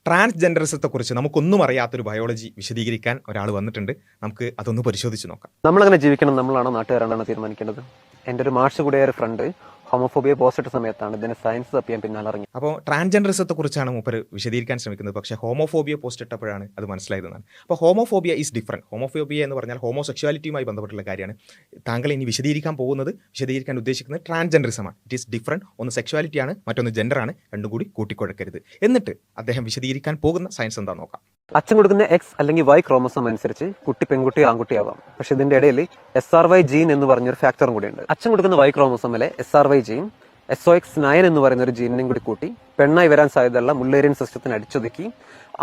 ട്രാൻസ്ജെൻഡറിസത്തെക്കുറിച്ച് നമുക്കൊന്നും അറിയാത്തൊരു ബയോളജി വിശദീകരിക്കാൻ ഒരാൾ വന്നിട്ടുണ്ട്. നമുക്ക് അതൊന്ന് പരിശോധിച്ച് നോക്കാം. നമ്മളങ്ങനെ ജീവിക്കണം, നമ്മളാണോ നാട്ടുകാരാണോ തീരുമാനിക്കേണ്ടത്? എൻ്റെ ഒരു മാഷ് കൂടിയായ ഒരു ഫ്രണ്ട് ഹോമോഫോബിയ പോസ്റ്റ് ഇട്ട സമയത്താണ് ഇതിന് സയൻസ് തപ്പിയാൻ പിന്നാലെ ഇറങ്ങി. അപ്പോൾ ട്രാൻസ്ജെൻഡറിസത്തെക്കുറിച്ചാണ് മൂപ്പർ വിശദീകരിക്കാൻ ശ്രമിക്കുന്നത്. പക്ഷേ ഹോമോഫോബിയ പോസ്റ്റ് ഇട്ടപ്പോഴാണ് അത് മനസ്സിലായതെന്നാണ്. അപ്പോൾ ഹോമോഫോബിയ ഈസ് ഡിഫറൻറ്റ്. ഹോമോഫോബിയ എന്ന് പറഞ്ഞാൽ ഹോമോസെക്ഷുവാലിറ്റിയുമായി ബന്ധപ്പെട്ടുള്ള കാര്യമാണ്. താങ്കൾ ഇനി വിശദീകരിക്കാൻ ഉദ്ദേശിക്കുന്നത് ട്രാൻസ്ജെൻഡറിസമാണ്. It is different. ഒന്ന് സെക്ഷുവാലിറ്റിയാണ്, മറ്റൊന്ന് ജെൻഡറാണ്. രണ്ടും കൂടി കൂട്ടിക്കുഴക്കരുത്. എന്നിട്ട് അദ്ദേഹം വിശദീകരിക്കാൻ പോകുന്ന സയൻസ് എന്താ നോക്കാം. അച്ഛൻ കൊടുക്കുന്ന എക്സ് അല്ലെങ്കിൽ വൈ ക്രോമസോം അനുസരിച്ച് കുട്ടി പെൺകുട്ടി ആൺകുട്ടിയാവാം. പക്ഷെ ഇതിന്റെ ഇടയിൽ SRY ജീൻ എന്ന് പറഞ്ഞൊരു ഫാക്ടറും കൂടി ഉണ്ട്. അച്ഛൻ കൊടുക്കുന്ന വൈ ക്രോമസോമിലെ SRY ജീൻ SOX9 എന്ന് പറയുന്ന ഒരു ജീനിനെയും കൂടി കൂട്ടി പെണ്ണായി വരാൻ സാധ്യതയുള്ള മുള്ളേറിയൻ സിസ്റ്റത്തിന് അടിച്ചൊതുക്കി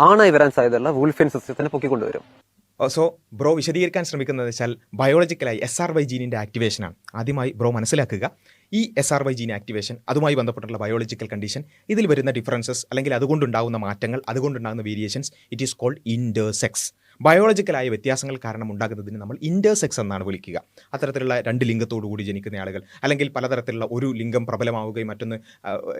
ആണായി വരാൻ സാധ്യതയുള്ള വൂൾഫിയൻ സിസ്റ്റത്തിന് പൊക്കിക്കൊണ്ടുവരും. സോ ബ്രോ വിശദീകരിക്കാൻ ശ്രമിക്കുന്നത് വെച്ചാൽ ബയോളജിക്കലായി SRY ജീനിൻ്റെ ആക്ടിവേഷനാണ്. ആദ്യമായി ബ്രോ മനസ്സിലാക്കുക, ഈ SRY ജീൻ ആക്ടിവേഷൻ, അതുമായി ബന്ധപ്പെട്ടുള്ള ബയോളജിക്കൽ കണ്ടീഷൻ, ഇതിൽ വരുന്ന ഡിഫറൻസസ് അല്ലെങ്കിൽ അതുകൊണ്ടുണ്ടാകുന്ന മാറ്റങ്ങൾ, അതുകൊണ്ടുണ്ടാകുന്ന variations, it is called intersex. ബയോളജിക്കലായ വ്യത്യാസങ്ങൾ കാരണം ഉണ്ടാകുന്നതിന് നമ്മൾ ഇൻ്റർസെക്സ് എന്നാണ് വിളിക്കുക. അത്തരത്തിലുള്ള രണ്ട് ലിംഗത്തോടു കൂടി ജനിക്കുന്ന ആളുകൾ, അല്ലെങ്കിൽ പലതരത്തിലുള്ള ഒരു ലിംഗം പ്രബലമാവുകയും മറ്റൊന്ന്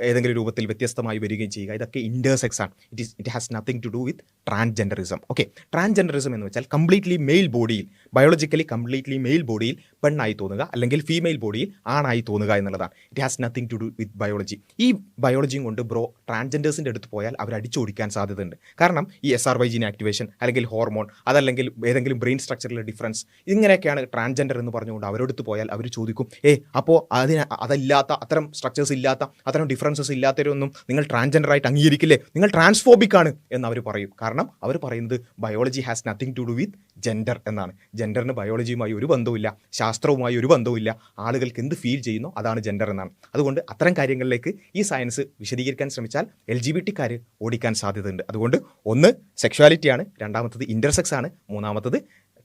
ഏതെങ്കിലും രൂപത്തിൽ വ്യത്യസ്തമായി വരികയും ചെയ്യുക, ഇതൊക്കെ ഇൻ്റർസെക്സ് ആണ്. It has nothing to do with transgenderism. Okay, transgenderism എന്ന് വെച്ചാൽ കംപ്ലീറ്റ്ലി മെയിൽ ബോഡിയിൽ, ബയോളജിക്കലി കംപ്ലീറ്റ്ലി മെയിൽ ബോഡിയിൽ പെണ്ണായി തോന്നുക, അല്ലെങ്കിൽ ഫീമെയിൽ ബോഡിയിൽ ആണായി തോന്നുക എന്നുള്ളതാണ്. It has nothing to do with biology. ഈ ബയോളജിയും കൊണ്ട് ബ്രോ ട്രാൻസ്ജെൻഡേഴ്സിൻ്റെ അടുത്ത് പോയാൽ അവർ അടിച്ചോടിക്കാൻ സാധ്യതയുണ്ട്. കാരണം ഈ SRY ജീൻ ആക്ടിവേഷൻ, അല്ലെങ്കിൽ ഹോർമോൺ, അതല്ലെങ്കിൽ ഏതെങ്കിലും ബ്രെയിൻ സ്ട്രക്ചറിലെ ഡിഫറൻസ്, ഇങ്ങനെയൊക്കെയാണ് ട്രാൻസ്ജെൻഡർ എന്ന് പറഞ്ഞുകൊണ്ട് അവരോടത്ത് പോയാൽ അവർ ചോദിക്കും, അപ്പോൾ അതല്ലാത്ത, അത്തരം സ്ട്രക്ചേഴ്സ് ഇല്ലാത്ത, അത്തരം ഡിഫറൻസസ് ഇല്ലാത്തവരൊന്നും നിങ്ങൾ ട്രാൻസ്ജെൻഡർ ആയിട്ട് അംഗീകരിക്കില്ലേ, നിങ്ങൾ ട്രാൻസ്ഫോബിക് ആണ് എന്ന് അവർ പറയും. കാരണം അവർ പറയുന്നത് biology has nothing to do with gender എന്നാണ്. ജെൻഡറിന് ബയോളജിയുമായി ഒരു ബന്ധവുമില്ല, ശാസ്ത്രവുമായി ഒരു ബന്ധവുമില്ല. ആളുകൾക്ക് എന്ത് ഫീൽ ചെയ്യുന്നോ അതാണ് ജെൻഡർ എന്നാണ്. അതുകൊണ്ട് അത്തരം കാര്യങ്ങളിലേക്ക് ഈ സയൻസ് വിശദീകരിക്കാൻ ശ്രമിച്ചാൽ LGBT-ക്കാർ ഓടിക്കാൻ സാധ്യതയുണ്ട്. അതുകൊണ്ട് ഒന്ന് സെക്ഷുവാലിറ്റിയാണ്, രണ്ടാമത്തത് ഇൻ്റർസെക്സ് ആണ്, മൂന്നാമത്തത്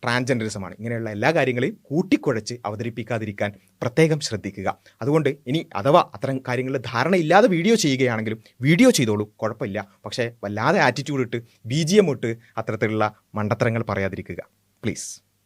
ട്രാൻസ്ജെൻഡറിസമാണ്. ഇങ്ങനെയുള്ള എല്ലാ കാര്യങ്ങളെയും കൂട്ടിക്കുഴച്ച് അവതരിപ്പിക്കാതിരിക്കാൻ പ്രത്യേകം ശ്രദ്ധിക്കുക. അതുകൊണ്ട് ഇനി അഥവാ അത്തരം കാര്യങ്ങളിൽ ധാരണയില്ലാതെ വീഡിയോ ചെയ്യുകയാണെങ്കിലും വീഡിയോ ചെയ്തോളൂ, കുഴപ്പമില്ല. പക്ഷേ വല്ലാതെ ആറ്റിറ്റ്യൂഡ് ഇട്ട് BGM ഇട്ട് അത്തരത്തിലുള്ള മണ്ടത്തരങ്ങൾ പറയാതിരിക്കുക പ്ലീസ്.